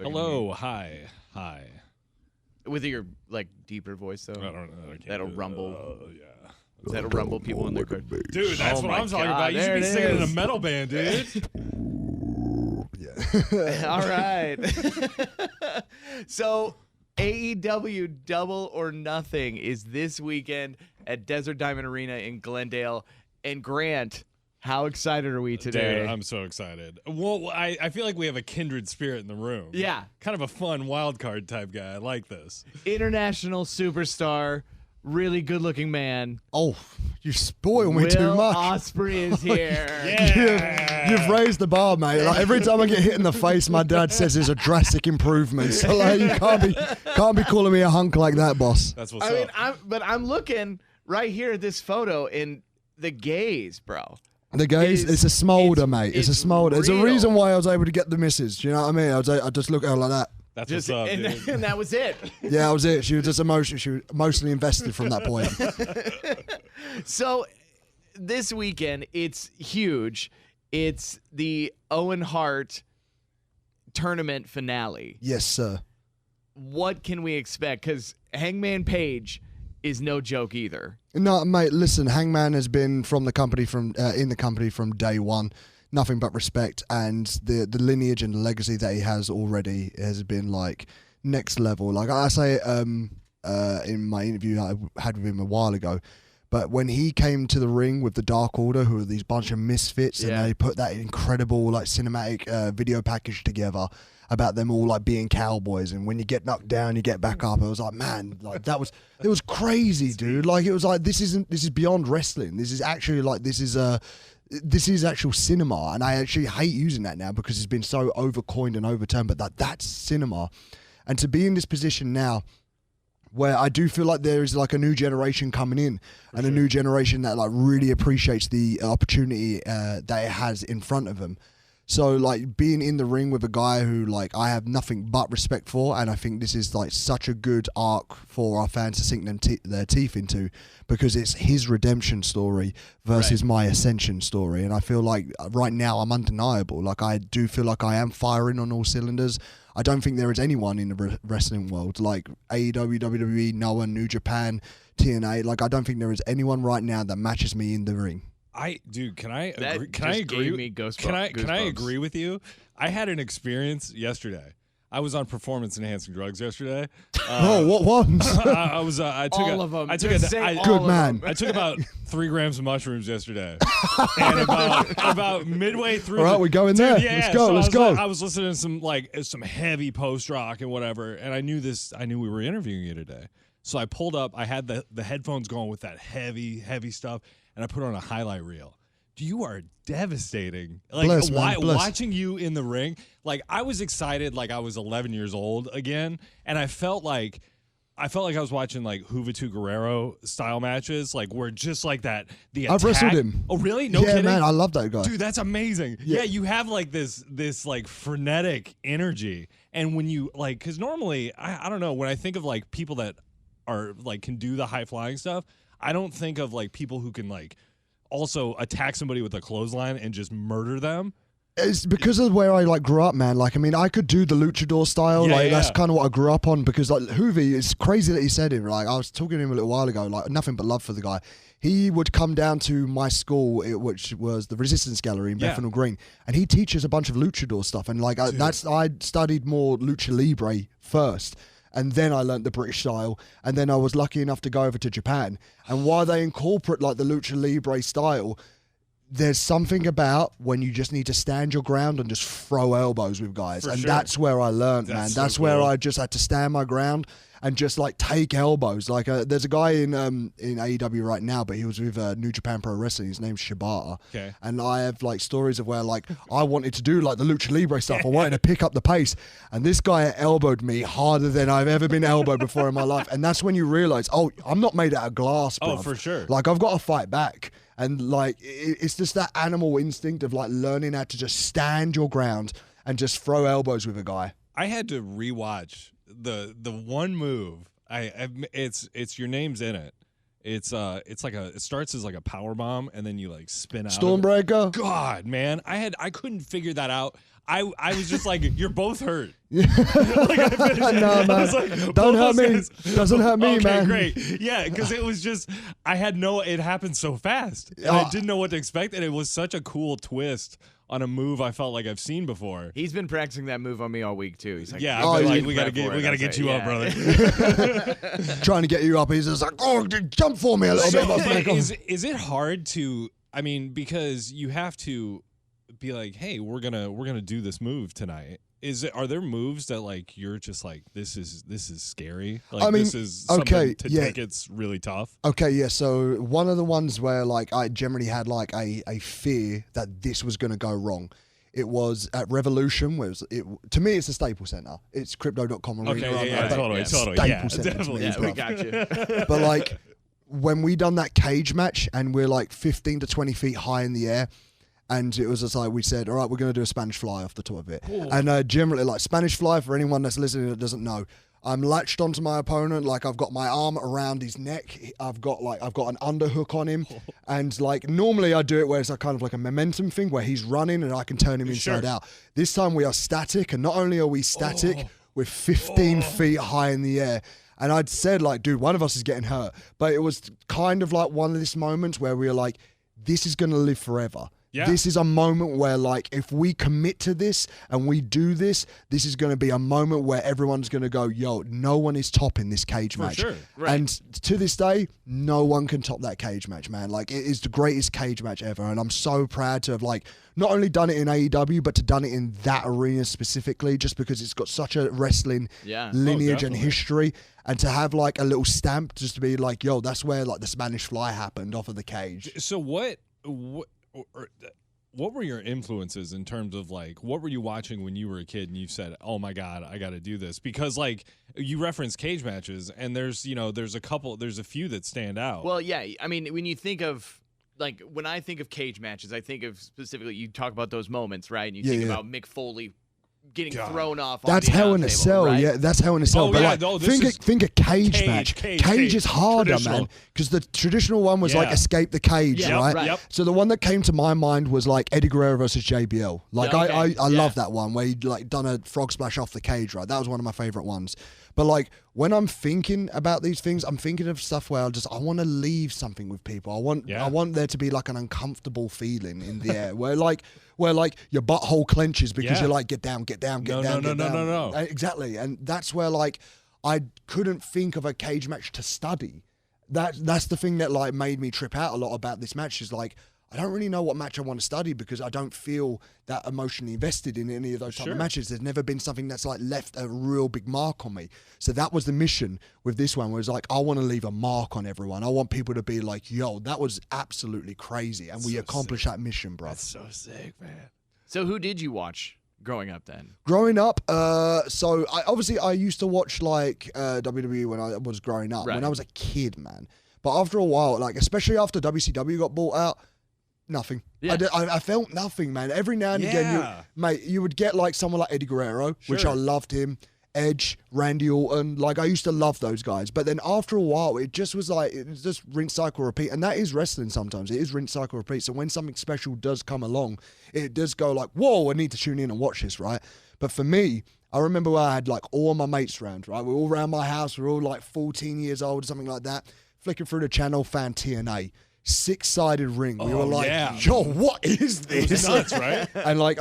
Hello, hi. With your like deeper voice though. I don't know. That'll rumble. Yeah. That'll rumble people in their car. Dude, that's what I'm talking about. You should be singing in a metal band, dude. Yeah. All right. So AEW Double or Nothing is this weekend at Desert Diamond Arena in Glendale. And Grant, how excited are we today? Dude, I'm so excited. Well, I feel like we have a kindred spirit in the room. Yeah. Kind of a fun wild card type guy. I like this. International superstar, really good-looking man. Oh, you spoil me too much. Ospreay is here. You've raised the bar, mate. Like every time I get hit in the face, my dad says there's a drastic improvement. So like, you can't be calling me a hunk like that, boss. That's what's I up. mean, I'm looking right here at this photo in the gaze, bro. The gaze, it's a smolder, mate. It's a smolder. There's a real. reason why I was able to get the missus. Do you know what I mean? I just look at her like that. That's Just, what's up, and, dude. and that was it. Yeah, that was it. She was just emotional. She was emotionally invested from that point. So this weekend, it's huge. It's the Owen Hart tournament finale. Yes, sir. What can we expect? Because Hangman Page is no joke either. No, mate. Listen, Hangman has been in the company from day one. Nothing but respect, and the lineage and the legacy that he has already has been like next level. Like I say, in my interview I had with him a while ago. But when he came to the ring with the Dark Order, who are these bunch of misfits, and they put that incredible like cinematic video package together about them all like being cowboys, and when you get knocked down, you get back up. I was like, man, like it was crazy, dude. Like it was like this is beyond wrestling. This is actually like this is actual cinema, and I actually hate using that now because it's been so overcoined and overturned. But that's cinema, and to be in this position now, where I do feel like there is like a new generation coming in, and a new generation that like really appreciates the opportunity that it has in front of them. So like being in the ring with a guy who like I have nothing but respect for, and I think this is like such a good arc for our fans to sink their teeth into, because it's his redemption story versus my ascension story. And I feel like right now I'm undeniable. Like I do feel like I am firing on all cylinders. I don't think there is anyone in the wrestling world like AEW, WWE, Noah, New Japan, TNA. Like I don't think there is anyone right now that matches me in the ring. Can I That agree? Can just I agree? gave me Can I goosebumps. agree with you? I had an experience yesterday. I was on performance enhancing drugs yesterday. What ones? I was. I took All a, of them. I took Just a, say I, all Good of man. them. I took about 3 grams of mushrooms yesterday, and about midway through. All right, we go in there. Yeah, Let's go. so Let's go. I was listening to some heavy post rock and whatever, and I knew we were interviewing you today. So I pulled up. I had the headphones going with that heavy stuff, and I put on a highlight reel. You are devastating. Like Bless, man. Bless. Watching you in the ring, like I was excited, like I was 11 years old again, and I felt like I was watching like Juventud Guerrero style matches, like where just like that. I've wrestled him. Oh, really? No yeah, kidding? man, I love that guy. Dude, that's amazing. Yeah, you have like this like frenetic energy, and when you like, because normally I don't know, when I think of like people that are like can do the high flying stuff, I don't think of like people who can like also attack somebody with a clothesline and just murder them. It's because of where I like grew up, man. Like, I mean, I could do the luchador style. That's kind of what I grew up on. Because like Hoovy, it's crazy that he said it. Like, I was talking to him a little while ago. Like, nothing but love for the guy. He would come down to my school, which was the Resistance Gallery in Bethnal Green, and he teaches a bunch of luchador stuff. And like, I studied more lucha libre first. And then I learnt the British style, and then I was lucky enough to go over to Japan. And while they incorporate like the lucha libre style, there's something about when you just need to stand your ground and just throw elbows with guys. And that's where I learnt, man. That's where I just had to stand my ground and just like take elbows. Like there's a guy in AEW right now, but he was with New Japan Pro Wrestling. His name's Shibata. Okay. And I have like stories of where like I wanted to do like the Lucha Libre stuff. I wanted to pick up the pace. And this guy elbowed me harder than I've ever been elbowed before in my life. And that's when you realize, oh, I'm not made out of glass, bro. Oh, for sure. Like I've got to fight back. And like it's just that animal instinct of like learning how to just stand your ground and just throw elbows with a guy. I had to rewatch the one move. It's your name's in it. It's like it starts as like a power bomb and then you like spin out. Stormbreaker. God, man, I couldn't figure that out. I was just like, you're both hurt. No, man. I was like, Don't hurt me. guys- Doesn't hurt me, okay, man. Great. Yeah, because it was just, it happened so fast. And I didn't know what to expect. And it was such a cool twist on a move I felt like I've seen before. He's been practicing that move on me all week too. He's like, Yeah, Oh, I've been yeah. like, we gotta get you up, brother. Trying to get you up. He's just like, oh, jump for me a little So, bit. is it hard to? I mean, because you have to be like, hey, we're gonna do this move tonight. Are there moves that like you're just like this is scary? Like I mean, this is something okay, to yeah. take it's really tough. Okay, yeah. So one of the ones where like I generally had like a fear that this was going to go wrong. It was at Revolution, where to me it's a Staples Center. It's Crypto.com arena. Okay, yeah, totally. Staples Yeah, Center to definitely. me, yeah, we bruv. got you. But like when we done that cage match and we're like 15 to 20 feet high in the air, and it was just like we said, all right, we're going to do a Spanish fly off the top of it. Ooh. And generally, like Spanish fly, for anyone that's listening that doesn't know, I'm latched onto my opponent, like I've got my arm around his neck, I've got an underhook on him, and like normally I do it where it's kind of like a momentum thing where he's running and I can turn him inside out. This time we are static, and not only are we static, we're 15 feet high in the air. And I'd said like, dude, one of us is getting hurt, but it was kind of like one of these moments where we were like, this is going to live forever. Yeah. This is a moment where, like, if we commit to this and we do this, this is going to be a moment where everyone's going to go, yo, no one is topping this cage match. sure. Right. And to this day, no one can top that cage match, man. Like, it is the greatest cage match ever. And I'm so proud to have, like, not only done it in AEW, but to done it in that arena specifically, just because it's got such a wrestling Yeah. lineage and definitely. history. And to have, like, a little stamp just to be like, yo, that's where, like, the Spanish fly happened off of the cage. So what were your influences in terms of like what were you watching when you were a kid and you said, oh my god, I got to do this? Because like you reference cage matches and there's a few that stand out. Well, yeah. I mean, when you think of like when I think of cage matches, I think of specifically you talk about those moments, right? And you think about Mick Foley getting thrown off. That's on the Hell in a announce Cell, table, right? yeah. That's Hell in a Cell. Oh, but yeah, like, no, this think a cage match. Cage is harder, traditional. man. Because the traditional one was like Yeah. escape the cage, Yeah, right? right. Yep. So the one that came to my mind was like Eddie Guerrero versus JBL. Like Yeah, okay. I love that one where he like done a frog splash off the cage, right? That was one of my favorite ones. But like when I'm thinking about these things, I'm thinking of stuff where I want to leave something with people. I want there to be like an uncomfortable feeling in the air where your butthole clenches because Yeah. you're like, get down. No. Exactly. And that's where like I couldn't think of a cage match to study. That's the thing that like made me trip out a lot about this match is like I don't really know what match I want to study because I don't feel that emotionally invested in any of those type of matches. There's never been something that's like left a real big mark on me. So that was the mission with this one, was like, I want to leave a mark on everyone. I want people to be like, yo, that was absolutely crazy. And we accomplished that mission, bro. That's so sick, man. So who did you watch growing up then? Growing up, so I used to watch like WWE when I was growing up, Right. when I was a kid, man. But after a while, like especially after WCW got bought out, nothing. Yeah. I felt nothing, man. Every now and again, you would get like someone like Eddie Guerrero, which I loved him. Edge, Randy Orton, like I used to love those guys. But then after a while, it just was like, it was just rinse, cycle, repeat. And that is wrestling sometimes. It is rinse, cycle, repeat. So when something special does come along, it does go like, whoa, I need to tune in and watch this, right? But for me, I remember where I had like all my mates around, right? We're all around my house. We're all like 14 years old or something like that. Flicking through the channel, found TNA. 6-sided ring. We were like, yo, what is this? It's nuts, right? And like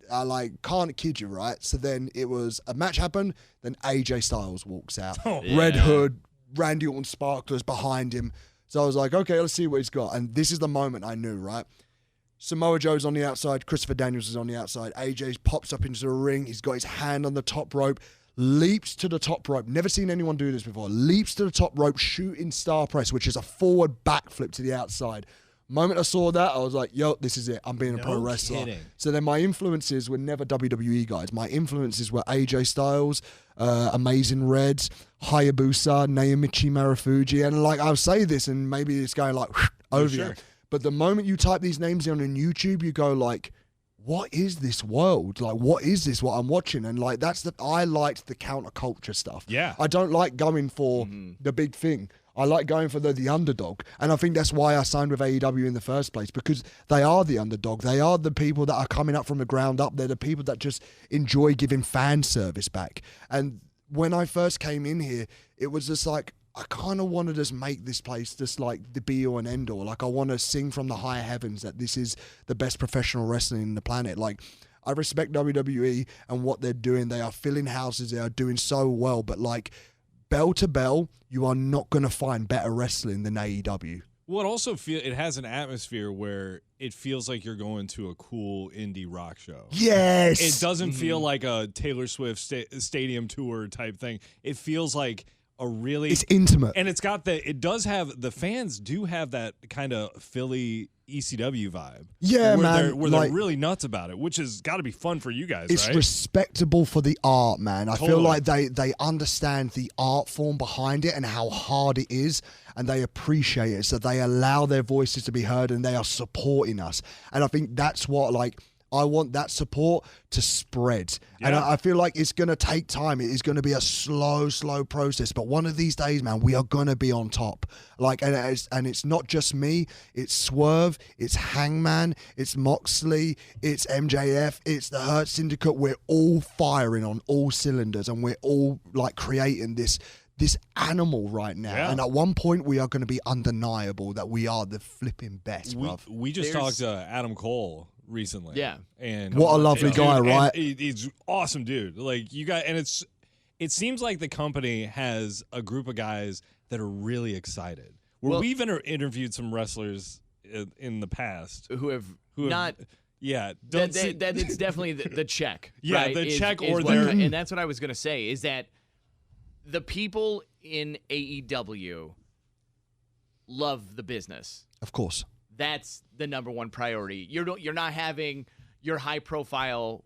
I like can't kid you, right? So then it was a match happened, then AJ Styles walks out. Red Hood, Randy Orton sparklers behind him. So I was like, okay, let's see what he's got. And this is the moment I knew, right? Samoa Joe's on the outside, Christopher Daniels is on the outside. AJ pops up into the ring, he's got his hand on the top rope, leaps to the top rope. Never seen anyone do this before. Leaps to the top rope, shooting star press, which is a forward backflip to the outside. Moment I saw that, I was like, yo, this is it. I'm being a pro wrestler. Kidding. So then my influences were never WWE guys. My influences were AJ Styles, Amazing Reds, Hayabusa, Naomichi Marufuji. And like, I'll say this and maybe it's going like over you. But the moment you type these names in on YouTube, you go like, what is this world? Like, what is this, what I'm watching? And like, I liked the counterculture stuff. Yeah. I don't like going for the big thing. I like going for the underdog. And I think that's why I signed with AEW in the first place, because they are the underdog. They are the people that are coming up from the ground up. They're the people that just enjoy giving fan service back. And when I first came in here, it was just like, I kind of want to just make this place just like the be-all and end-all. Like, I want to sing from the higher heavens that this is the best professional wrestling in the planet. Like, I respect WWE and what they're doing. They are filling houses. They are doing so well. But, like, bell to bell, you are not going to find better wrestling than AEW. Well, it has an atmosphere where it feels like you're going to a cool indie rock show. Yes. It doesn't feel like a Taylor Swift stadium tour type thing. It feels like it's intimate. And the fans do have that kind of Philly ECW vibe. Yeah, where they're really nuts about it, which has got to be fun for you guys, it's right? respectable for the art, man. I Totally. feel like they understand the art form behind it and how hard it is, and they appreciate it. So they allow their voices to be heard, and they are supporting us. And I think that's what, like, I want that support to spread. Yeah. And I feel like it's going to take time. It is going to be a slow process. But one of these days, man, we are going to be on top. Like, and it's not just me. It's Swerve. It's Hangman. It's Moxley. It's MJF. It's the Hurt Syndicate. We're all firing on all cylinders, and we're all, like, creating this animal right now. Yeah. And at one point, we are going to be undeniable that we are the flipping best, bruv. We just talked to Adam Cole recently. Yeah. And what a lovely guy, right? He's awesome, dude. Like, you got, and it seems like the company has a group of guys that are really excited. We've interviewed some wrestlers in the past who have not. Yeah, that it's definitely the check. Yeah, right? the check or their. And that's what I was gonna say, is that the people in AEW love the business. Of course. That's the number one priority. You're not having your high profile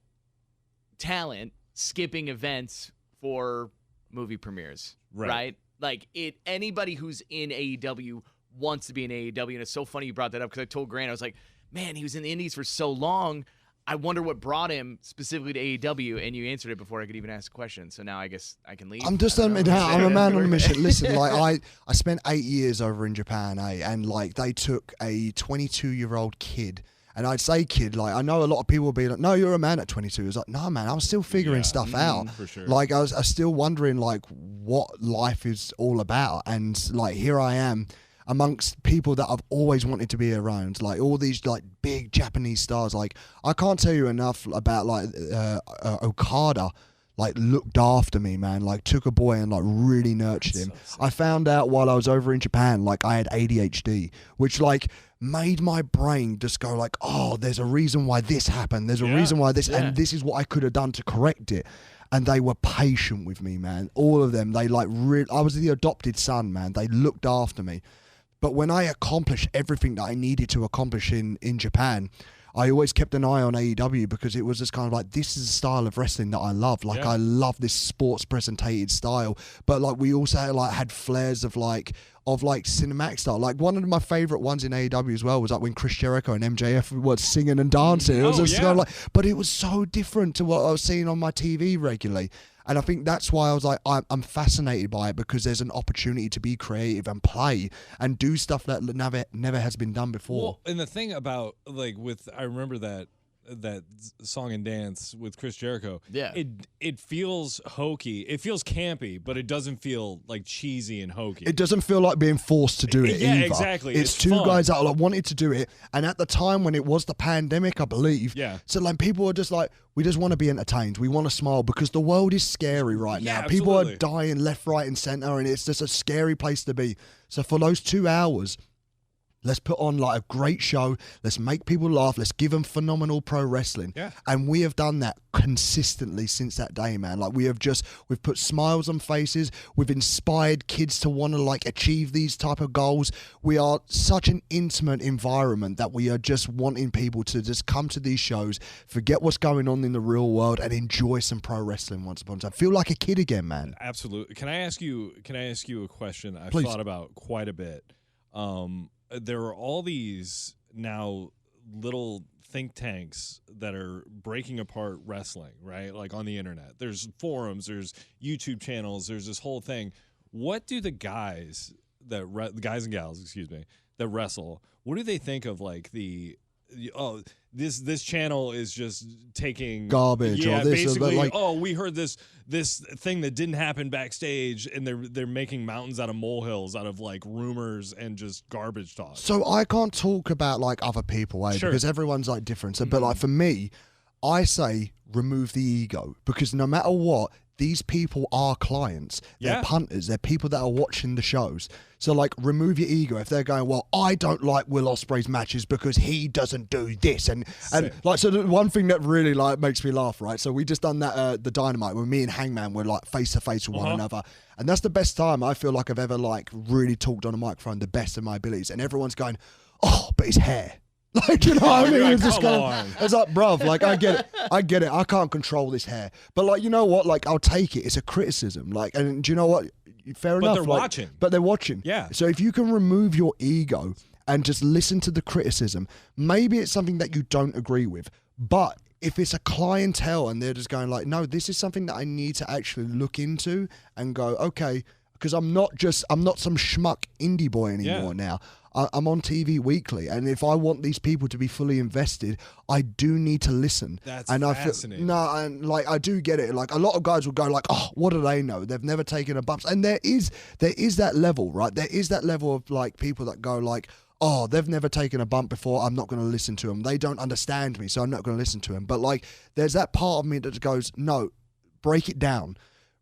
talent skipping events for movie premieres, right? Like, anybody who's in AEW wants to be in AEW, and it's so funny you brought that up, because I told Grant, I was like, man, he was in the Indies for so long. I wonder what brought him specifically to AEW, and you answered it before I could even ask a question. So now I guess I can leave. I'm a man on a mission. Listen, like, I spent 8 years over in Japan, and like, they took a 22-year-old kid, and I'd say kid, like, I know a lot of people will be like, no, you're a man at 22. It's like, no, man, I was still figuring stuff out. For sure. Like, I was still wondering, like, what life is all about, and like, here I am, amongst people that I've always wanted to be around, like all these like big Japanese stars. Like, I can't tell you enough about like Okada. Like, looked after me, man. Like, took a boy and like really nurtured him. So I found out while I was over in Japan, like, I had ADHD, which like made my brain just go like, oh, there's a reason why this happened. There's a reason why this, and this is what I could have done to correct it. And they were patient with me, man. All of them. They like I was the adopted son, man. They looked after me. But when I accomplished everything that I needed to accomplish in Japan, I always kept an eye on AEW, because it was just kind of like, this is a style of wrestling that I love. Like, I love this sports presentated style. But like, we also like had flares of cinematic style. Like, one of my favorite ones in AEW as well was like when Chris Jericho and MJF were singing and dancing. It was just kind of like, but it was so different to what I was seeing on my TV regularly. And I think that's why I was like, I'm fascinated by it, because there's an opportunity to be creative and play and do stuff that never has been done before. Well, and the thing about, like, I remember that song and dance with Chris Jericho. Yeah. It feels hokey. It feels campy, but it doesn't feel like cheesy and hokey. It doesn't feel like being forced to do it either. Yeah, exactly. It's two fun. guys that like wanted to do it, and at the time when it was the pandemic, I believe. Yeah. So like, people were just like, we just want to be entertained. We want to smile, because the world is scary right now. Absolutely. People are dying left, right, and center, and it's just a scary place to be. So for those 2 hours, let's put on like a great show. Let's make people laugh. Let's give them phenomenal pro wrestling. Yeah. And we have done that consistently since that day, man. Like, we've put smiles on faces. We've inspired kids to want to like achieve these type of goals. We are such an intimate environment that we are just wanting people to just come to these shows, forget what's going on in the real world, and enjoy some pro wrestling once upon a time. Feel like a kid again, man. Absolutely. Can I ask you a question I've Please. thought about quite a bit? There are all these now little think tanks that are breaking apart wrestling, right? Like, on the internet. There's forums, there's YouTube channels, there's this whole thing. What do the guys the guys and gals, excuse me, that wrestle, what do they think of like this channel is just taking garbage or this basically, or that, we heard this thing that didn't happen backstage, and they're making mountains out of molehills out of like rumors and just garbage talk. So I can't talk about like other people, because everyone's like different. So, but like for me, I say remove the ego, because no matter what, these people are clients. They're punters. They're people that are watching the shows. So, like, remove your ego. If they're going, well, I don't like Will Ospreay's matches because he doesn't do this. And like, so the one thing that really, like, makes me laugh, right? So we just done that, the Dynamite, when me and Hangman were, like, face-to-face with one another. And that's the best time I feel like I've ever, like, really talked on a microphone, the best of my abilities. And everyone's going, oh, but his hair. Like, you know what I mean? Like, it's just going, it's like, bruv, like, I get it. I can't control this hair. But, like, you know what? Like, I'll take it. It's a criticism. Like, and do you know what? Fair enough. But they're watching. But they're watching. Yeah. So if you can remove your ego and just listen to the criticism, maybe it's something that you don't agree with. But if it's a clientele and they're just going like, no, this is something that I need to actually look into and go, okay, because I'm not some schmuck indie boy anymore now. I'm on TV weekly, and if I want these people to be fully invested, I do need to listen. That's fascinating. And like I do get it. Like a lot of guys will go like, "Oh, what do they know? They've never taken a bump." And there is that level, right? There is that level of like people that go like, "Oh, they've never taken a bump before. I'm not going to listen to them. They don't understand me, so I'm not going to listen to them." But like, there's that part of me that goes, "No, break it down."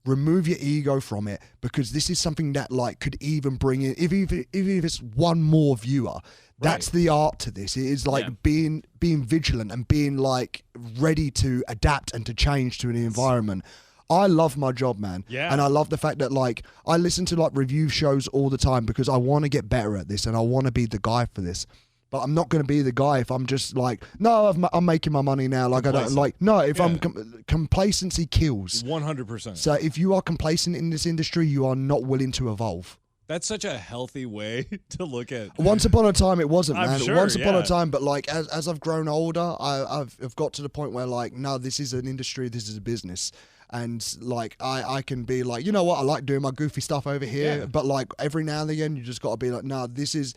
Remove your ego from it, because this is something that like could even bring in, even if it's one more viewer. That's the art to this. It is like being vigilant and being like ready to adapt and to change to an environment. I love my job, man. Yeah. And I love the fact that like I listen to like review shows all the time because I want to get better at this and I want to be the guy for this. But I'm not going to be the guy if I'm just like, no, I'm making my money now. Like, I don't like, no, if I'm complacency kills. 100%. So if you are complacent in this industry, you are not willing to evolve. That's such a healthy way to look at. Once upon a time, it wasn't, man. Sure, Once upon a time, but like as I've grown older, I've got to the point where like, no, this is an industry, this is a business. And like I can be like, you know what, I like doing my goofy stuff over here, but like every now and again you just got to be like, no, this is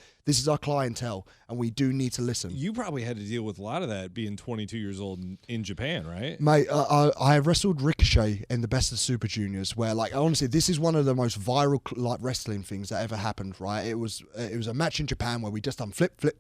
our clientele and we do need to listen. You probably had to deal with a lot of that being 22 years old in Japan, right? Mate, I wrestled Ricochet in the Best of Super Juniors, where like honestly this is one of the most viral like wrestling things that ever happened, right? It was a match in Japan where we just done flip. I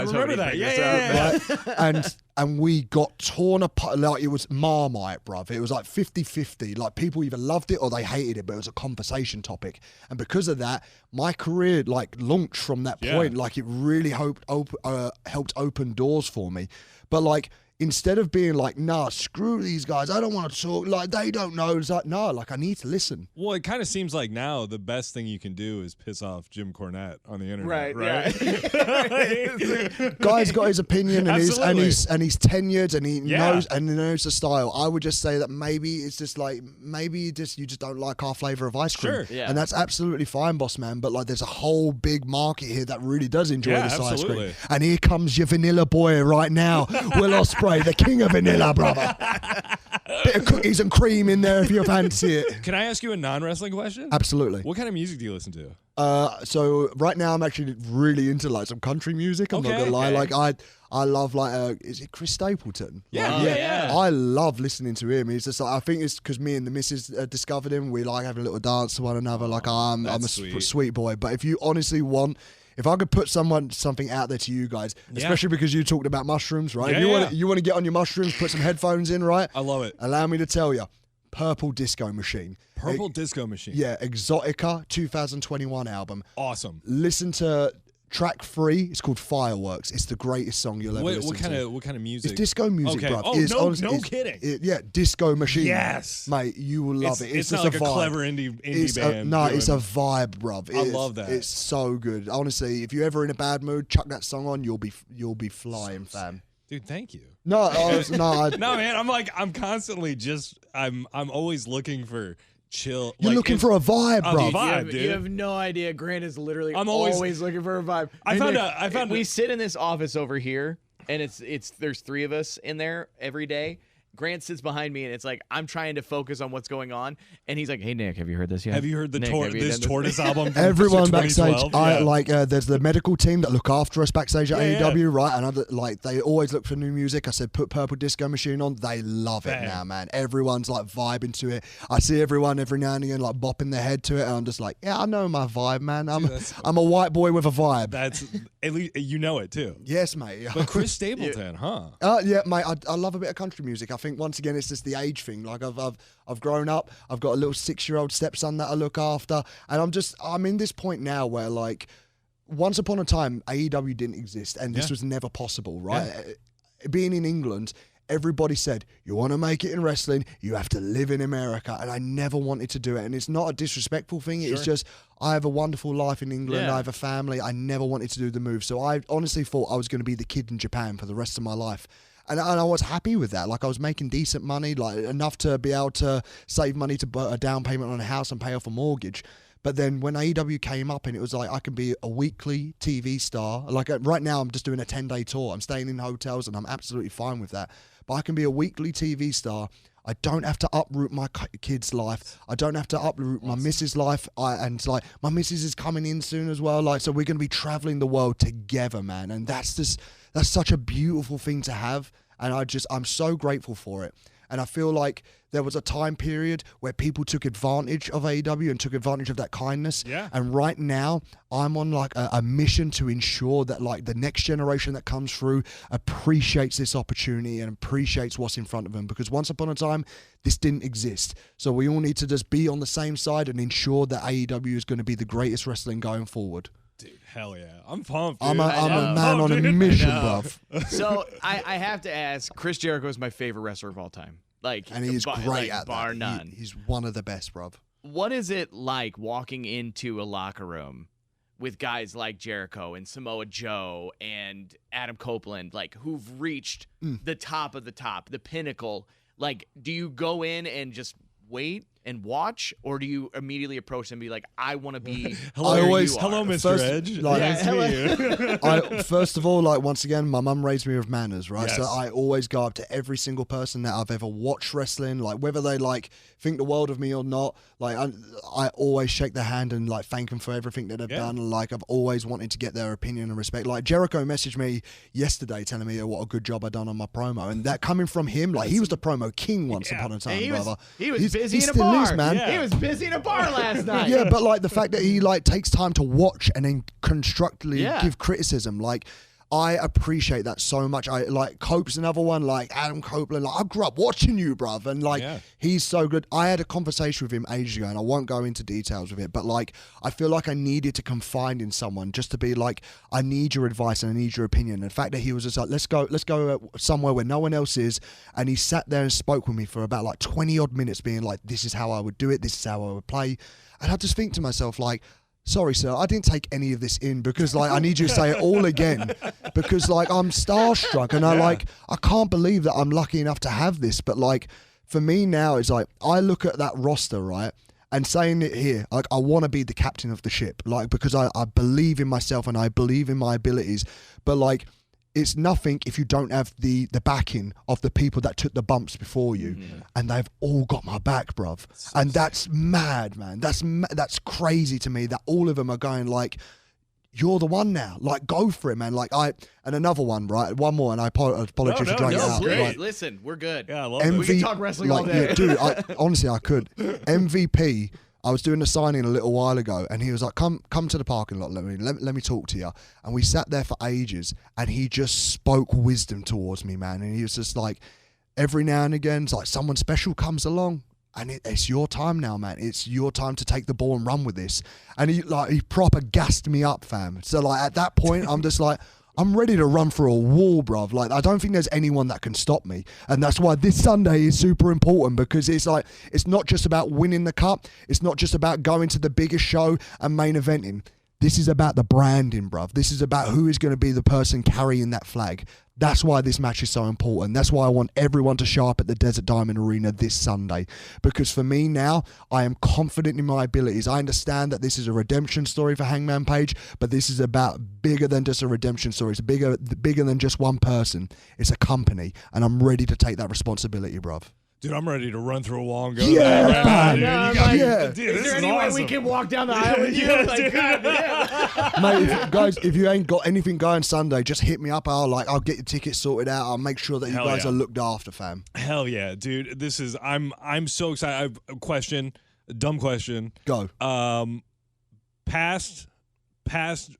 remember that. Yeah. And we got torn apart. Like it was Marmite, bruv. It was like 50-50. Like people either loved it or they hated it, but it was a conversation topic. And because of that, my career like launched from that point. Like it really helped open doors for me. But like instead of being like, nah, screw these guys, I don't want to talk, like they don't know, it's like, no, like I need to listen. Well, it kind of seems like now the best thing you can do is piss off Jim Cornette on the internet, right? Yeah. Guy's got his opinion and he's tenured and he knows the style. I would just say that maybe it's just like you just don't like our flavor of ice cream. Sure. Yeah. And that's absolutely fine, boss man. But like there's a whole big market here that really does enjoy this ice cream. And here comes your vanilla boy right now, Will Ospreay. The king of vanilla, brother. Bit of cookies and cream in there if you fancy it. Can I ask you a non-wrestling question? Absolutely. What kind of music do you listen to? So right now I'm actually really into like some country music. I'm not gonna lie. Like I love like is it Chris Stapleton? Yeah. I love listening to him. He's just like, I think it's because me and the missus discovered him. We like having a little dance to one another. Like I'm a sweet boy. But if you honestly want. If I could put something out there to you guys, especially because you talked about mushrooms, right? If you want to get on your mushrooms, put some headphones in, right? I love it. Allow me to tell you, Purple Disco Machine. Disco Machine. Yeah, Exotica 2021 album. Awesome. Listen to track 3. It's called Fireworks. It's the greatest song you'll ever listen to. What kind of music? It's disco music, okay. bro. Oh, no kidding. Disco Machine. Yes. Mate, you will love it. It's not like a clever indie band. It's a vibe, bruv. I love that. It's so good. Honestly, if you're ever in a bad mood, chuck that song on. You'll be flying, fam. Dude, thank you. No, man. I'm constantly I'm always looking for chill. You're looking for a vibe, bro. Dude, you have no idea. Grant is literally always looking for a vibe. I found we sit in this office over here, and it's there's 3 of us in there every day. Grant sits behind me, and it's like I'm trying to focus on what's going on, and he's like, "Hey Nick, have you heard this yet? Have you heard Nick, this Tortoise album? From Everyone backstage, 2012? there's the medical team that look after us backstage at Yeah, AEW, right? And they always look for new music. I said, put Purple Disco Machine on. They love it Bang. now, man. Everyone's like vibing to it. I see everyone every now and again like bopping their head to it, and I'm just like, yeah, I know my vibe, man. I'm a white boy with a vibe. That's at least you know it too. Yes, mate. But Chris Stapleton, huh? Yeah, mate. I love a bit of country music. I think once again it's just the age thing. Like I've grown up. I've got a little 6-year-old stepson that I look after, and I'm in this point now where like once upon a time AEW didn't exist, and this was never possible, right? Yeah. Being in England, everybody said, you want to make it in wrestling, you have to live in America. And I never wanted to do it. And it's not a disrespectful thing. It's just, I have a wonderful life in England. I have a family. I never wanted to do the move. So I honestly thought I was going to be the kid in Japan for the rest of my life. And I was happy with that. Like I was making decent money, like enough to be able to save money to put a down payment on a house and pay off a mortgage. But then when AEW came up and it was like, I can be a weekly TV star. Like right now, I'm just doing a 10-day tour. I'm staying in hotels and I'm absolutely fine with that. But I can be a weekly TV star. I don't have to uproot my kid's life. I don't have to uproot my missus' life. And like my missus is coming in soon as well. Like, so we're going to be traveling the world together, man. And that's such a beautiful thing to have. And I'm so grateful for it. And I feel like there was a time period where people took advantage of AEW and took advantage of that kindness. Yeah. And right now, I'm on like a mission to ensure that like the next generation that comes through appreciates this opportunity and appreciates what's in front of them. Because once upon a time, this didn't exist. So we all need to just be on the same side and ensure that AEW is going to be the greatest wrestling going forward. Dude, hell yeah. I'm pumped, dude. I'm a man on a mission, bruv. So I have to ask, Chris Jericho is my favorite wrestler of all time. And he's great at bar that. none. He's one of the best, bruv. What is it like walking into a locker room with guys like Jericho and Samoa Joe and Adam Copeland, like who've reached the top of the top, the pinnacle? Like, do you go in and just wait and watch, or do you immediately approach them and be like, I want to be hello, where hello, you are? Mr. Edge. Nice to meet you. First of all, like once again, my mum raised me with manners, right? Yes. So I always go up to every single person that I've ever watched wrestling, like whether they like think the world of me or not. Like I always shake their hand and like thank them for everything that they've done. Like I've always wanted to get their opinion and respect. Like Jericho messaged me yesterday telling me what a good job I done on my promo, and that coming from him, like he was the promo king once upon a time, brother. He was busy he in a still bar. Is, man. He was busy in a bar last night. Yeah, but like the fact that he like takes time to watch and then constructively give criticism, like I appreciate that so much. I like Cope's another one, like Adam Copeland. Like I grew up watching you, bruv, and like he's so good. I had a conversation with him ages ago, and I won't go into details with it, but like I feel like I needed to confide in someone just to be like, I need your advice and I need your opinion. And the fact that he was just like, let's go somewhere where no one else is, and he sat there and spoke with me for about like 20 odd minutes, being like, this is how I would do it, this is how I would play, and I just think to myself like, sorry, sir, I didn't take any of this in because, like, I need you to say it all again because, like, I'm starstruck and I can't believe that I'm lucky enough to have this. But, like, for me now, it's like I look at that roster, right, and saying it here, like, I want to be the captain of the ship, like, because I believe in myself and I believe in my abilities. But, like, it's nothing if you don't have the backing of the people that took the bumps before you, and they've all got my back, bruv. And that's mad, man. That's crazy to me that all of them are going like, you're the one now. Like, go for it, man. Like and another one, right? One more, and I apologize for dragging it out. Please, like, listen, we're good. Yeah, I love it. We can talk wrestling all day. Yeah, dude, honestly, I could. MVP. I was doing a signing a little while ago, and he was like, come to the parking lot, let me talk to you. And we sat there for ages, and he just spoke wisdom towards me, man. And he was just like, every now and again, it's like someone special comes along, and it's your time now, man. It's your time to take the ball and run with this. And he proper gassed me up, fam. So like at that point, I'm just like, I'm ready to run through a wall, bruv. Like, I don't think there's anyone that can stop me. And that's why this Sunday is super important, because it's like, it's not just about winning the cup. It's not just about going to the biggest show and main eventing. This is about the branding, bruv. This is about who is going to be the person carrying that flag. That's why this match is so important. That's why I want everyone to show up at the Desert Diamond Arena this Sunday. Because for me now, I am confident in my abilities. I understand that this is a redemption story for Hangman Page, but this is about bigger than just a redemption story. It's bigger than just one person. It's a company, and I'm ready to take that responsibility, bruv. Dude, I'm ready to run through a wall and go Yeah, there right man. now, dude. Yeah. Dude, Is this there is any way awesome. we can walk down the aisle with you? Like, God damn. Mate, if you ain't got anything going Sunday, just hit me up. I'll get your tickets sorted out. I'll make sure that you Hell guys yeah. are looked after, fam. Hell yeah, dude. This is I'm so excited. I have a question, a dumb question. Go. Past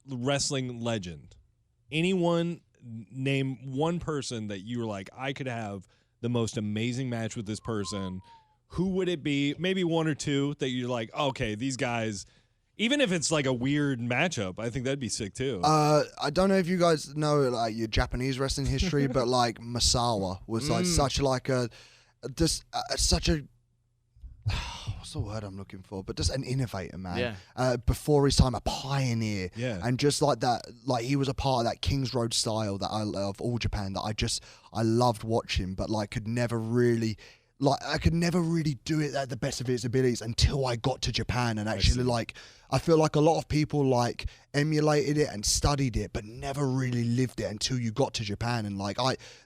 wrestling legend. Anyone name one person that you were like, I could have the most amazing match with this person. Who would it be? Maybe one or two that you're like, okay, these guys, even if it's like a weird matchup, I think that'd be sick too. I don't know if you guys know like your Japanese wrestling history, but like Misawa was like such a what's the word I'm looking for? But just an innovator, man. Yeah. Before his time, a pioneer. Yeah. And just like that, like he was a part of that King's Road style that of All Japan that I loved watching, but like could never really. Like I could never really do it at the best of its abilities until I got to Japan and actually like I feel like a lot of people like emulated it and studied it but never really lived it until you got to Japan. And like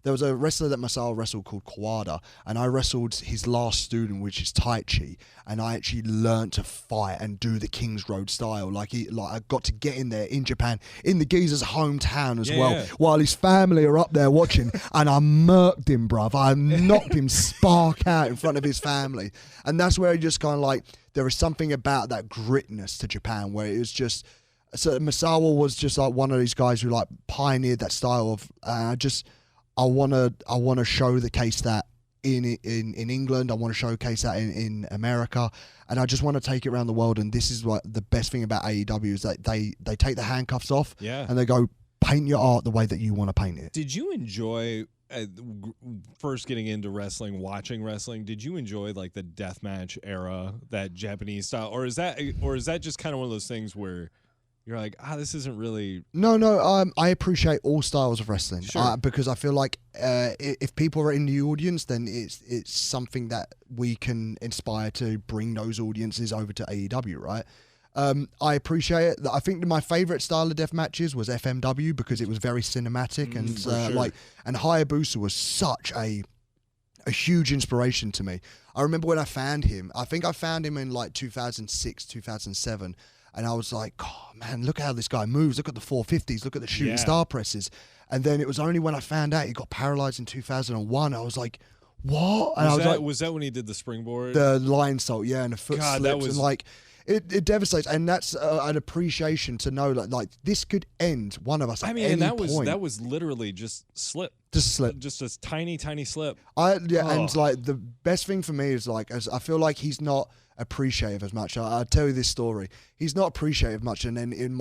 there was a wrestler that Masao wrestled called Kawada, and I wrestled his last student, which is Taichi, and I actually learned to fight and do the King's Road style. Like I got to get in there in Japan, in the geezer's hometown as well, while his family are up there watching, and I murked him, bruv. I knocked him spark out in front of his family. And that's where he just kind of like, there is something about that gritness to Japan where it was just, so Misawa was just like one of these guys who like pioneered that style of, I want to show the case that in England, I want to showcase that in America, and I just want to take it around the world. And this is what the best thing about AEW is that they take the handcuffs off, and they go, paint your art the way that you want to paint it. Did you enjoy first getting into wrestling, watching wrestling? Did you enjoy like the deathmatch era, that Japanese style, or is that just kind of one of those things where you're like, this isn't really? No. I appreciate all styles of wrestling, sure. Because I feel like if people are in the audience, then it's something that we can inspire to bring those audiences over to AEW, right? I appreciate it. I think my favorite style of death matches was FMW because it was very cinematic and sure. and Hayabusa was such a huge inspiration to me. I remember when I found him. I think I found him in like 2006, 2007. And I was like, oh, man, look how this guy moves. Look at the 450s. Look at the shooting star presses. And then it was only when I found out he got paralyzed in 2001, I was like, what? And was that when he did the springboard? The lion salt, yeah, and the foot slips. That was... And like, it devastates. And that's an appreciation to know that like this could end one of us at any point. That was literally just slip. Just a slip. Just a tiny, tiny slip. And like the best thing for me is like, as I feel like he's not appreciative as much. I'll tell you this story. He's not appreciative much. And then in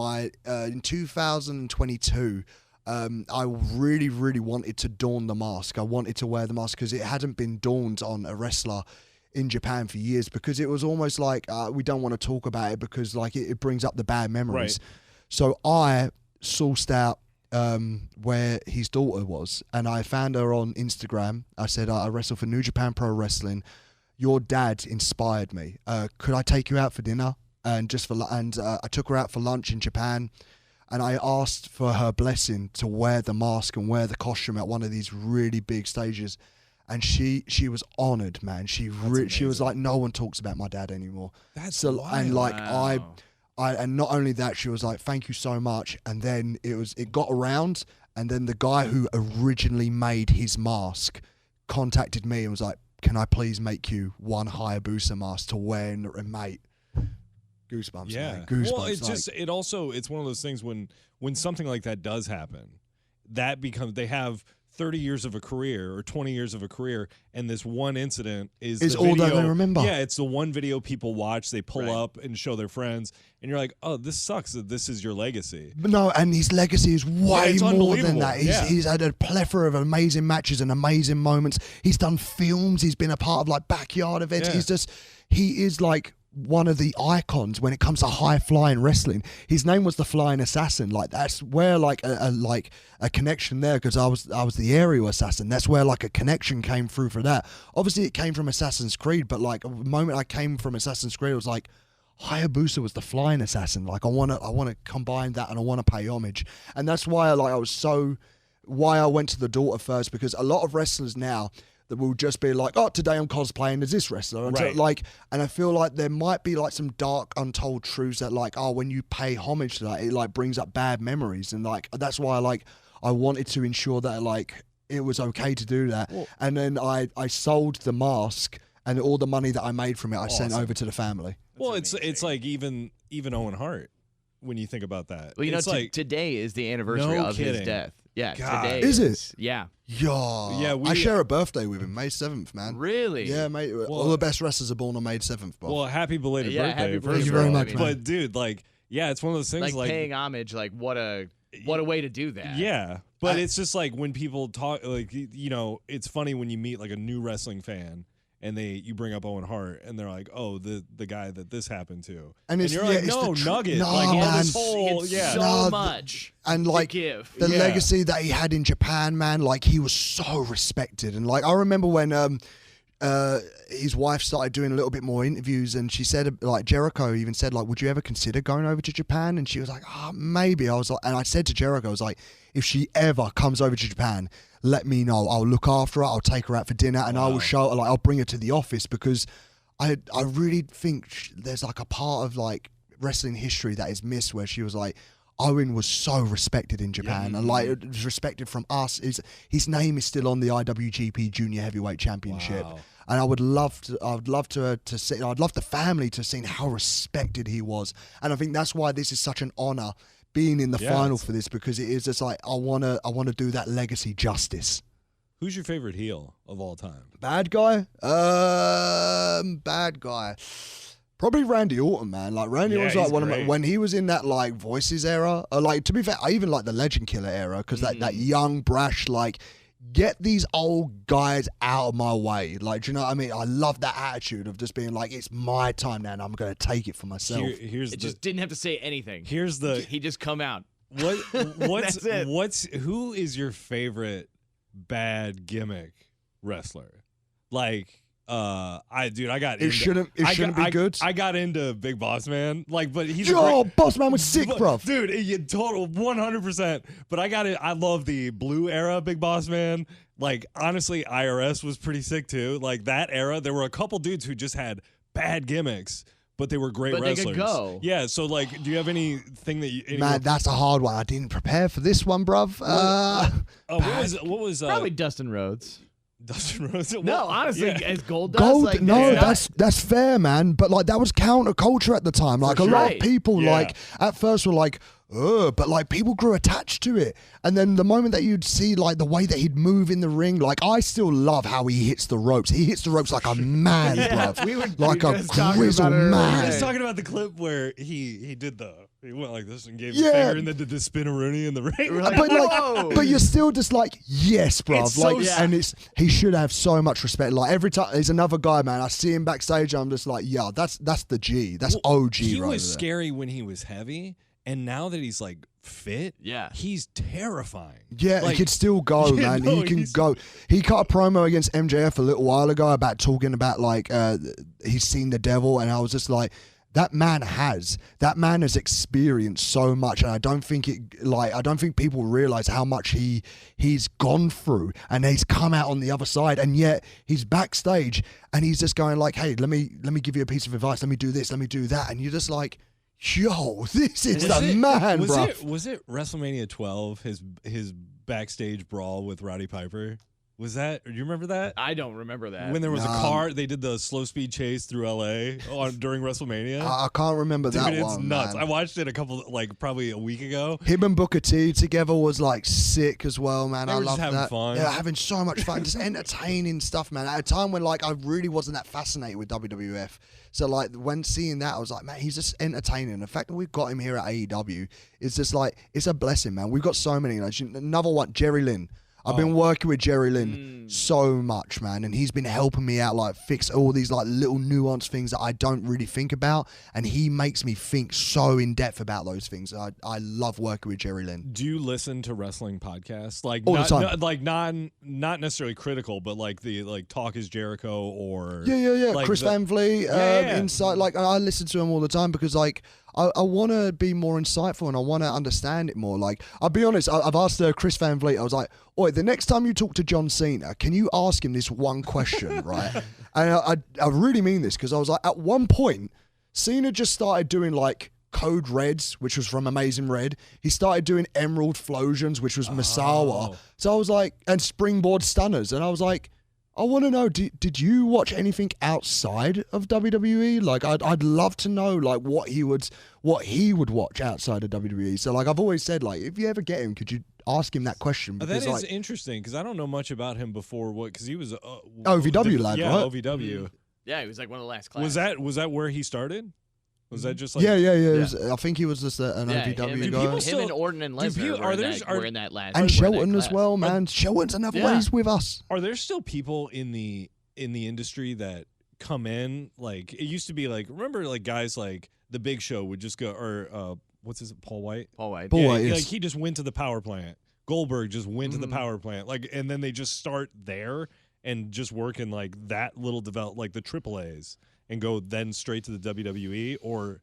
2022, I really, really wanted to don the mask. I wanted to wear the mask because it hadn't been donned on a wrestler in Japan for years, because it was almost like we don't want to talk about it because like it brings up the bad memories. Right. So I sourced out where his daughter was, and I found her on Instagram. I said, I wrestle for New Japan Pro Wrestling. Your dad inspired me. Could I take you out for dinner? And I took her out for lunch in Japan, and I asked for her blessing to wear the mask and wear the costume at one of these really big stages. And she was honored, man. She was like, no one talks about my dad anymore. That's wild. And like Wow. and not only that, she was like, thank you so much. And then it got around, and then the guy who originally made his mask contacted me and was like, can I please make you one Hayabusa mask to wear? And mate, goosebumps, man. Goosebumps. Well, it's one of those things when something like that does happen, they have 30 years of a career or 20 years of a career, and this one incident is the all video, that they remember. Yeah, it's the one video people watch, they pull up and show their friends, and you're like, oh, this sucks that this is your legacy. But no, and his legacy is way more than that. Yeah. He's had a plethora of amazing matches and amazing moments. He's done films. He's been a part of like backyard events. Yeah. He is like one of the icons when it comes to high flying wrestling. His name was the Flying Assassin. Like that's where like a connection there, because I was the aerial assassin. That's where like a connection came through for that. Obviously it came from Assassin's Creed, but like the moment I came from Assassin's Creed, it was like Hayabusa was the Flying Assassin. Like I want to combine that, and I want to pay homage. And that's why why I went to the daughter first, because a lot of wrestlers now that will just be like, oh, today I'm cosplaying as this wrestler. Right. Like, and I feel like there might be like some dark, untold truths that like, oh, when you pay homage to that, it like brings up bad memories. And like, that's why I wanted to ensure that like it was okay to do that. Well, and then I sold the mask, and all the money that I made from it, I sent over to the family. Well, it's like even Owen Hart, when you think about that. Well, you know, like, today is the anniversary of his death. Yeah, God. today Is it? Yeah. Yeah, I share a birthday with him, May 7th, man. Really? Yeah, mate. All the best wrestlers are born on May 7th, bro. Well, happy belated birthday. Happy first Thank you of very all. much, man. But dude, like, yeah, it's one of those things like paying homage. Like, what a way to do that. Yeah, but it's just like when people talk, like, you know, it's funny when you meet like a new wrestling fan, and you bring up Owen Hart, and they're like, oh, the guy that this happened to, and you're like, no, Nugget, no, like all this man. whole, It's so much, and like to give. the legacy that he had in Japan, man, like he was so respected. And like I remember when his wife started doing a little bit more interviews, and she said, like, Jericho even said, like, would you ever consider going over to Japan? And she was like, oh, maybe. I was like, and I said to Jericho, I was like, if she ever comes over to Japan, let me know. I'll look after her. I'll take her out for dinner, and I will show her, like, I'll bring her to the office, because I really think there's like a part of like wrestling history that is missed, where she was like, Owen was so respected in Japan, and like it was respected from us. His name is still on the IWGP Junior Heavyweight Championship, and I would love to see. I'd love the family to see how respected he was, and I think that's why this is such an honor being in the final for this, because it is just like I wanna do that legacy justice. Who's your favorite heel of all time? Bad guy? Bad guy. Probably Randy Orton, man. Like Randy was like one of my, when he was in that like Voices era. Like, to be fair, I even like the Legend Killer era, because that young brash, like, get these old guys out of my way. Like, do you know what I mean? I love that attitude of just being like, it's my time now, and I'm gonna take it for myself. Just didn't have to say anything. He just come out. Who is your favorite bad gimmick wrestler? Like, I got it shouldn't be good. I got into Big Boss Man, like, but he's Boss Man was sick, bro. Dude, total 100%. But I got it. I love the blue era Big Boss Man. Like, honestly, IRS was pretty sick too. Like, that era, there were a couple dudes who just had bad gimmicks, but they were great wrestlers. They could go. Yeah. So, like, do you have anything that you? Man, that's a hard one. I didn't prepare for this one, bruv. What was probably Dustin Rhodes? Dustin Rhodes. No, honestly, as Gold Dust. Like, no, that's fair, man. But like that was counterculture at the time. Like lot of people, like at first were like, but like people grew attached to it. And then the moment that you'd see like the way that he'd move in the ring, like I still love how he hits the ropes. He hits the ropes like a man, bruv. Like a grizzled man. We were just talking about the clip where he went like this and gave his finger and then did the spinneroonie in the ring. Like, but you're still just like, yes, bruv. Like, and he should have so much respect. Like every time there's another guy, man, I see him backstage, I'm just like, yeah, that's the G. That's OG. He right was there. scary when he was heavy, and now that he's like fit, he's terrifying. Yeah, like, he could still go, man. He can go. He cut a promo against MJF a little while ago about talking about like he's seen the devil, and I was just like, that man has experienced so much, and I don't think people realize how much he's gone through, and he's come out on the other side, and yet he's backstage and he's just going like, hey, let me give you a piece of advice, let me do this, let me do that, and you're just like, yo, this is the man, bro. Was it WrestleMania 12, his backstage brawl with Roddy Piper? Was that? Do you remember that? I don't remember that. When there was a car, they did the slow speed chase through LA during WrestleMania. I can't remember that one. It's nuts. Man. I watched it probably a week ago. Him and Booker T together was like sick as well, man. They were just having fun. Yeah, having so much fun, just entertaining stuff, man. At a time when like I really wasn't that fascinated with WWF. So like when seeing that, I was like, man, he's just entertaining. The fact that we've got him here at AEW is just like, it's a blessing, man. We've got so many. Like, another one, Jerry Lynn. I've been working with Jerry Lynn so much, man, and he's been helping me out, like fix all these like little nuanced things that I don't really think about, and he makes me think so in depth about those things. I love working with Jerry Lynn. Do you listen to wrestling podcasts? Like all the time. like not necessarily critical, but like the Talk is Jericho or Yeah. like Chris Van Vliet, Insight. Like I listen to him all the time because like I want to be more insightful and I want to understand it more. Like, I'll be honest, I've asked Chris Van Vliet, I was like, oi, the next time you talk to John Cena, can you ask him this one question, right? And I really mean this because I was like, at one point, Cena just started doing like Code Reds, which was from Amazing Red. He started doing Emerald Flosions, which was Misawa. So I was like, and Springboard Stunners. And I was like, I want to know, did you watch anything outside of WWE? Like, I'd love to know, like, what he would watch outside of WWE. So, like, I've always said, like, if you ever get him, could you ask him that question? Because, that is interesting, because I don't know much about him before. Because he was OVW lad, yeah, right? OVW. Yeah, he was like one of the last classes. Was that where he started? Was that just like I think he was just an OVW guy. Him and Orton and Lesnar were in that last. And Shelton as well, man. Shelton's another way he's with us. Are there still people in the industry that come in like it used to be? Like, remember, like guys like the Big Show would just go, or what's his Paul White? Paul White. Yes. Like he just went to the power plant. Goldberg just went to the power plant, like, and then they just start there and just work in like that little like the AAAs. And go then straight to the WWE, or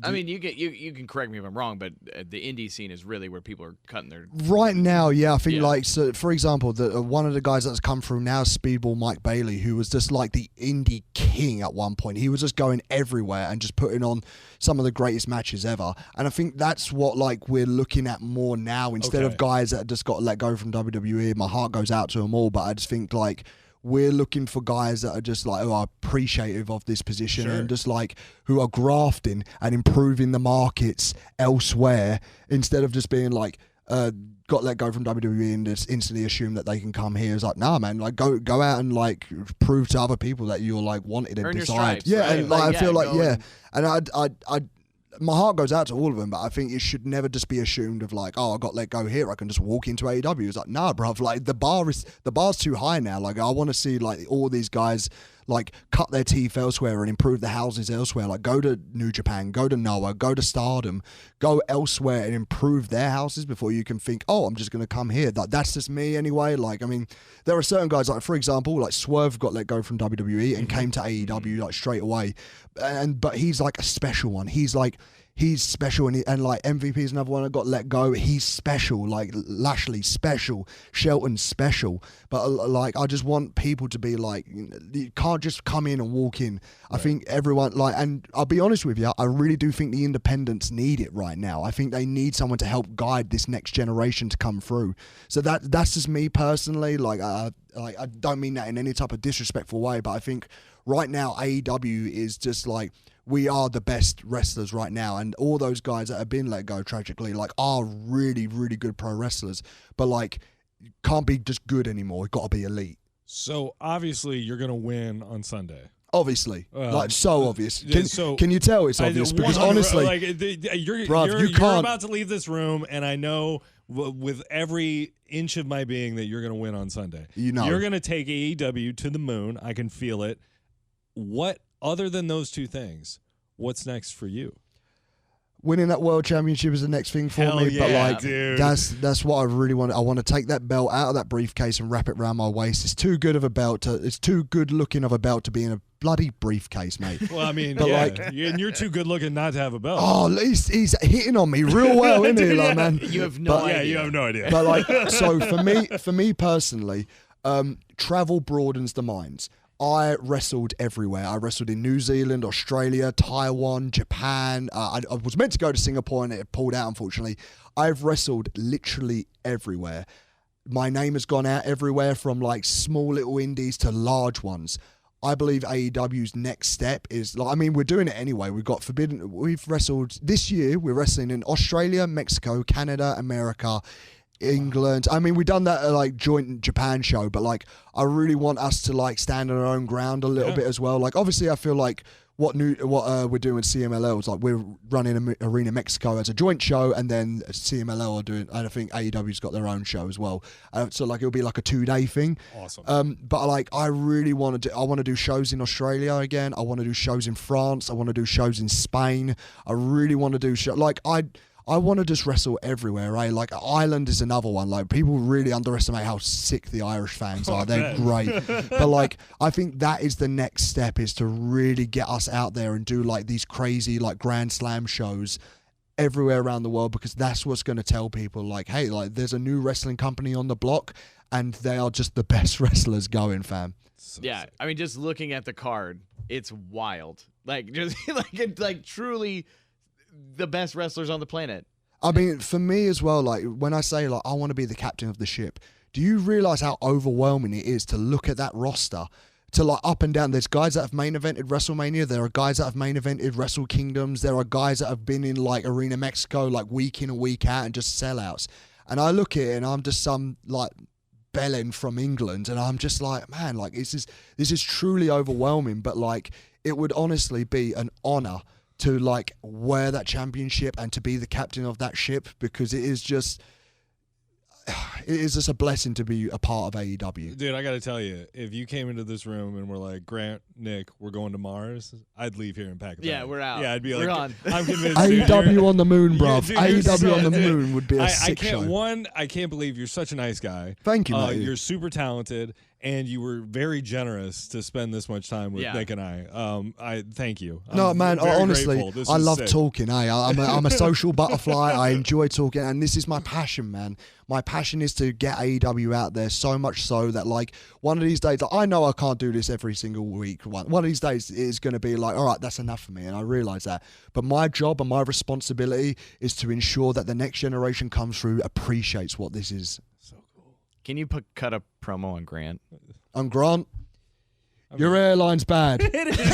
I mean, you can correct me if I'm wrong, but the indie scene is really where people are cutting their right now. Yeah, I think like, so for example, one of the guys that's come through now, Speedball Mike Bailey, who was just like the indie king at one point. He was just going everywhere and just putting on some of the greatest matches ever. And I think that's what like we're looking at more now, instead of guys that just got let go from WWE. My heart goes out to them all, but I just think like, we're looking for guys that are just like, who are appreciative of this position and just like who are grafting and improving the markets elsewhere, instead of just being like, got let go from WWE and just instantly assume that they can come here. It's like, nah, man, like go out and like prove to other people that you're like wanted and decide. Yeah, right? And like, I feel like, and I my heart goes out to all of them, but I think it should never just be assumed of like, oh, I got let go here, I can just walk into AEW. It's like, nah, bruv, like the bar's too high now. Like, I want to see like all these guys like cut their teeth elsewhere and improve the houses elsewhere. Like, go to New Japan, go to Noah, go to Stardom, go elsewhere and improve their houses before you can think, oh, I'm just going to come here. That's just me anyway. Like, I mean, there are certain guys, like, for example, like Swerve got let go from WWE and came to AEW like straight away. But he's like a special one. He's special, and like MVP is another one that got let go. He's special, like Lashley special, Shelton special. But like, I just want people to be like, you can't just come in and walk in. I think everyone like, and I'll be honest with you, I really do think the independents need it right now. I think they need someone to help guide this next generation to come through. So that's just me personally. Like I don't mean that in any type of disrespectful way, but I think right now AEW is just like, we are the best wrestlers right now, and all those guys that have been let go tragically, like, are really, really good pro wrestlers, but like, can't be just good anymore. Got to be elite. So obviously, you're gonna win on Sunday. Obviously, like, so obvious. Can you tell it's obvious? Because honestly, like, you're about to leave this room, and I know with every inch of my being that you're gonna win on Sunday. You know, you're gonna take AEW to the moon. I can feel it. What? Other than those two things, what's next for you? Winning that world championship is the next thing for me. Yeah, but like, dude, that's what I really want. I want to take that belt out of that briefcase and wrap it around my waist. It's too good of a belt. It's too good looking of a belt to be in a bloody briefcase, mate. Well, I mean, but like, and you're too good looking not to have a belt. Oh, he's hitting on me real well, isn't he, like, man? You have no idea. Yeah, you have no idea. But like, so for me personally, travel broadens the minds. I wrestled everywhere. I wrestled in New Zealand, Australia, Taiwan, Japan. I was meant to go to Singapore and it pulled out, unfortunately. I've wrestled literally everywhere. My name has gone out everywhere, from like small little indies to large ones. I believe AEW's next step is, like, I mean, we're doing it anyway. We've wrestled this year. We're wrestling in Australia, Mexico, Canada, America, England. I mean, we've done that like joint Japan show, but like, I really want us to like stand on our own ground a little bit as well. Like, obviously, I feel like what we're doing with CMLL is like we're running Arena Mexico as a joint show, and then CMLL are doing, and I think AEW's got their own show as well. So like it'll be like a 2-day thing. Awesome. But like I really want to do. I want to do shows in Australia again. I want to do shows in France. I want to do shows in Spain. I really want to do I want to just wrestle everywhere, right? Like Ireland is another one. Like people really underestimate how sick the Irish fans are. They're great. But like I think that is the next step, is to really get us out there and do like these crazy like Grand Slam shows everywhere around the world, because that's what's going to tell people like, hey, like there's a new wrestling company on the block and they are just the best wrestlers going, fam. So sick. I mean, just looking at the card, it's wild. Like just like truly the best wrestlers on the planet. I mean, for me as well, like when I say like I want to be the captain of the ship, do you realize how overwhelming it is to look at that roster, to like up and down? There's guys that have main evented WrestleMania, there are guys that have main evented Wrestle Kingdoms, there are guys that have been in like Arena Mexico like week in and week out and just sellouts. And I look at it and I'm just some like bellend from England, and I'm just like, man, like this is truly overwhelming. But like it would honestly be an honor to like wear that championship and to be the captain of that ship, because it is just a blessing to be a part of AEW. Dude, I got to tell you, if you came into this room and were like, Grant, Nick, we're going to Mars, I'd leave here and pack a bag. Yeah, we're out. Yeah, I'd be we're like, on. I'm convinced. AEW on the moon, bruv. AEW on the dude, moon would be a sick show. I can't believe you're such a nice guy. Thank you, mate. You're super talented, and you were very generous to spend this much time with Nick and I. I thank you. No, man, honestly, I love sick. talking. I'm a social butterfly. I enjoy talking, and this is my passion, man. My passion is to get AEW out there, so much so that like one of these days, I know I can't do this every single week. One of these days is going to be like, all right, that's enough for me, and I realize that. But my job and my responsibility is to ensure that the next generation comes through, appreciates what this is. So cool. Can you cut a promo on Grant? On Grant, your airline's bad. It is. Dude,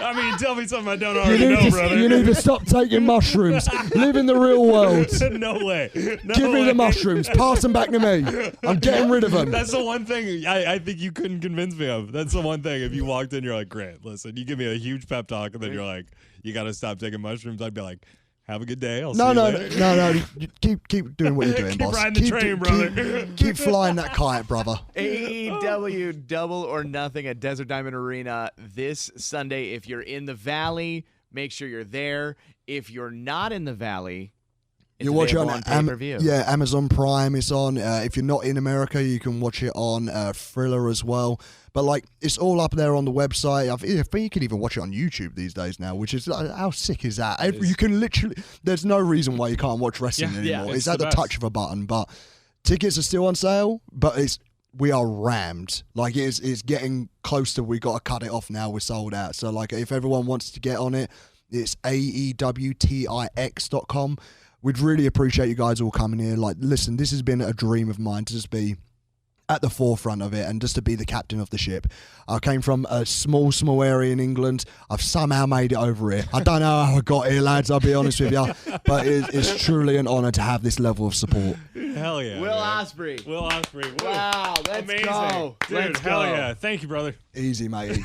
I mean, tell me something I don't already know, brother. You need to stop taking mushrooms. Live in the real world. No way. No Give me way. the mushrooms. Pass them back to me. I'm getting rid of them. That's the one thing I think you couldn't convince me of. That's the one thing. If you walked in, you're like, Grant, listen, you give me a huge pep talk, and then you're like, you got to stop taking mushrooms. I'd be like, have a good day. I'll see you later. No. Keep doing what you're doing, keep boss. Riding the train, brother. Keep flying that kite, brother. AEW Double or Nothing at Desert Diamond Arena this Sunday. If you're in the Valley, make sure you're there. If you're not in the Valley, you watch it on pay-per-view. Amazon Prime is on. If you're not in America, you can watch it on Thriller as well. But like, it's all up there on the website. I think you can even watch it on YouTube these days now, which is how sick is that? You can literally. There's no reason why you can't watch wrestling anymore. It's at the touch of a button. But tickets are still on sale. But we are rammed. Like it's getting close to we got to cut it off now. We're sold out. So like, if everyone wants to get on it, it's AEWTIX.com. We'd really appreciate you guys all coming here. Like, listen, this has been a dream of mine to just be at the forefront of it and just to be the captain of the ship. I came from a small area in England. I've somehow made it over here. I don't know how I got here, lads, I'll be honest with you. But it's truly an honor to have this level of support. Hell yeah. Will Ospreay. Will Ospreay. Wow, let's Amazing. go. Dude, Let's hell go. yeah. Thank you, brother. Easy, matey.